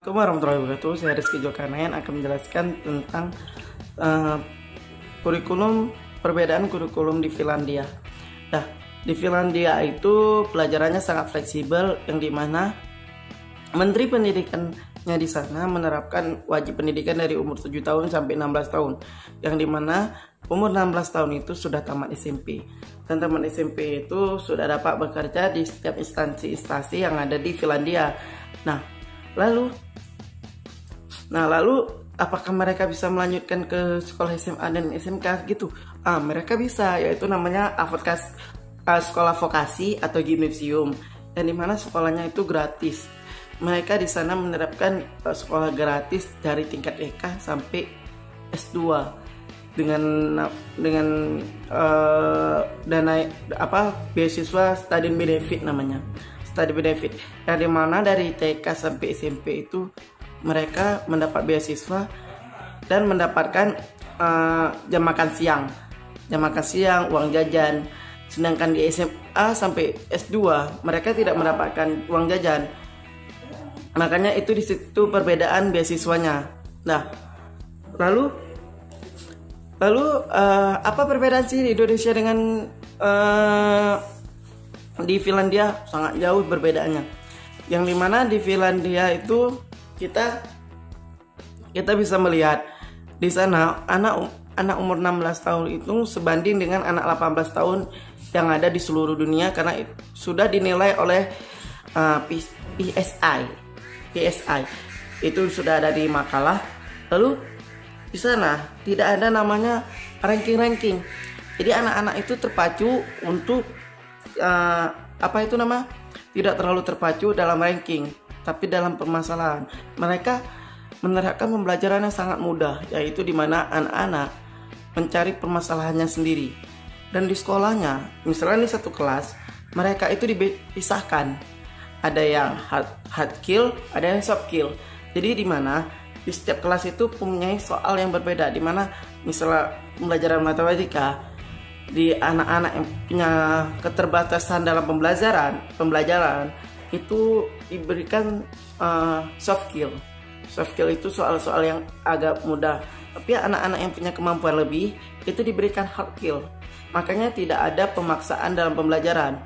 Assalamualaikum warahmatullahi wabarakatuh. Saya Rizky Jokanayan akan menjelaskan tentang uh, perbedaan kurikulum di Finlandia. Nah, di Finlandia itu pelajarannya sangat fleksibel, yang dimana Menteri Pendidikannya di sana menerapkan wajib pendidikan dari umur 7 tahun sampai 16 tahun, yang dimana umur 16 tahun itu sudah tamat SMP, dan tamat SMP itu sudah dapat bekerja di setiap instansi yang ada di Finlandia. Lalu apakah mereka bisa melanjutkan ke sekolah SMA dan SMK gitu? Mereka bisa, yaitu namanya sekolah vokasi atau gimnasium, yang dimana sekolahnya itu gratis. Mereka di sana menerapkan sekolah gratis dari tingkat TK sampai S2 dengan dana beasiswa study benefit namanya. Study benefit, yang dimana dari TK sampai SMP itu mereka mendapat beasiswa dan mendapatkan jam makan siang, uang jajan. Sedangkan di SMA sampai S2 mereka tidak mendapatkan uang jajan. Makanya itu di situ perbedaan beasiswanya. Nah, lalu apa perbedaan sih di Indonesia dengan di Finlandia? Sangat jauh perbedaannya. Yang dimana di Finlandia itu kita bisa melihat di sana anak umur 16 tahun itu sebanding dengan anak 18 tahun yang ada di seluruh dunia, karena sudah dinilai oleh PSI itu sudah ada di makalah. Lalu di sana tidak ada namanya ranking. Jadi anak-anak itu terpacu untuk tidak terlalu terpacu dalam ranking, tapi dalam permasalahan. Mereka menerapkan pembelajaran yang sangat mudah, yaitu di mana anak-anak mencari permasalahannya sendiri. Dan di sekolahnya, misalnya di satu kelas, mereka itu dipisahkan. Ada yang hard skill, ada yang soft skill. Jadi di mana di setiap kelas itu mempunyai soal yang berbeda, di mana misalnya pembelajaran matematika, di anak-anak yang punya keterbatasan dalam pembelajaran itu diberikan soft skill. Soft skill itu soal-soal yang agak mudah. Tapi anak-anak yang punya kemampuan lebih itu diberikan hard skill. Makanya tidak ada pemaksaan dalam pembelajaran,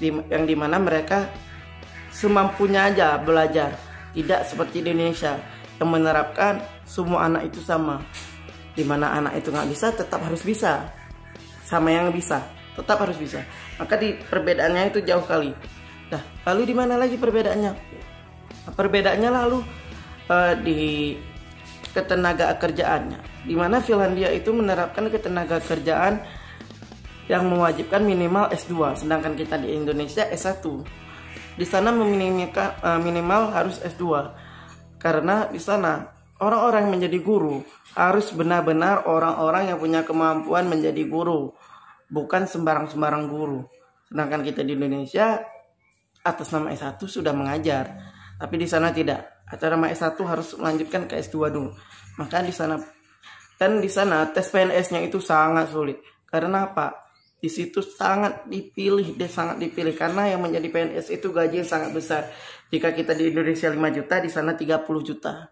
yang dimana mereka semampunya aja belajar. Tidak seperti di Indonesia yang menerapkan semua anak itu sama, dimana anak itu nggak bisa tetap harus bisa, sama yang bisa tetap harus bisa. Maka di perbedaannya itu jauh kali. Nah, lalu di mana lagi perbedaannya? Perbedaannya lalu di ketenaga kerjaannya, di mana Finlandia itu menerapkan ketenaga kerjaan yang mewajibkan minimal S2, sedangkan kita di Indonesia S1. Di sana minimal harus S2, karena di sana orang-orang yang menjadi guru harus benar-benar orang-orang yang punya kemampuan menjadi guru, bukan sembarang-sembarang guru. Sedangkan kita di Indonesia atas nama S1 sudah mengajar, tapi di sana tidak. Atas nama S1 harus melanjutkan ke S2 dulu. Maka di sana tes PNS-nya itu sangat sulit. Karena apa? Di situ sangat dipilih karena yang menjadi PNS itu gaji yang sangat besar. Jika kita di Indonesia 5 juta, di sana 30 juta.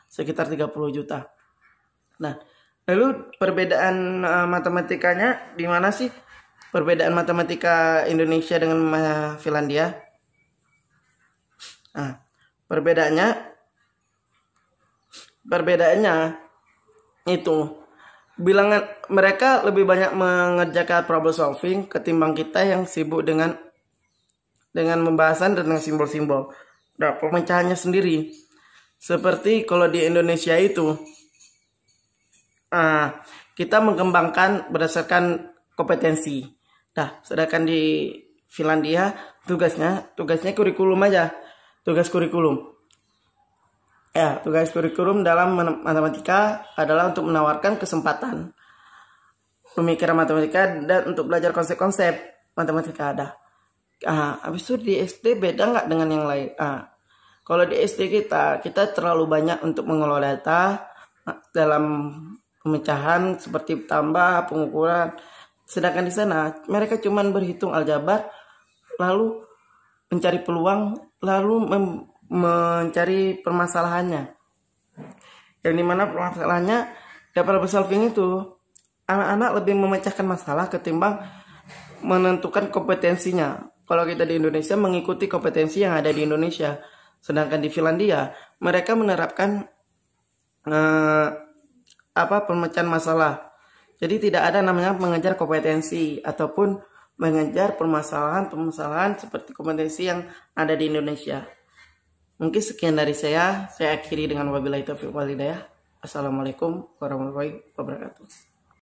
Sekitar 30 juta. Nah, lalu perbedaan matematikanya di mana sih? Perbedaan matematika Indonesia dengan Finlandia? Nah, perbedaannya itu bilangan mereka lebih banyak mengerjakan problem solving ketimbang kita yang sibuk dengan pembahasan dan dengan simbol-simbol. Nah, pemecahannya sendiri seperti kalau di Indonesia itu kita mengembangkan berdasarkan kompetensi. Nah, sedangkan di Finlandia tugasnya kurikulum aja. Tugas kurikulum dalam matematika adalah untuk menawarkan kesempatan pemikiran matematika dan untuk belajar konsep-konsep matematika ada. Habis itu di SD beda nggak dengan yang lain? Kalau di SD kita terlalu banyak untuk mengelola data dalam pemecahan seperti tambah, pengukuran. Sedangkan di sana mereka cuma berhitung aljabar, lalu mencari peluang, lalu mencari permasalahannya. Yang dimana permasalahannya dalam problem solving itu anak-anak lebih memecahkan masalah ketimbang menentukan kompetensinya. Kalau kita di Indonesia mengikuti kompetensi yang ada di Indonesia, sedangkan di Finlandia mereka menerapkan pemecahan masalah. Jadi tidak ada namanya mengejar kompetensi ataupun mengejar permasalahan seperti kompetensi yang ada di Indonesia. Mungkin sekian dari saya akhiri dengan wabillahi taufiq wal hidayah. Assalamualaikum warahmatullahi wabarakatuh.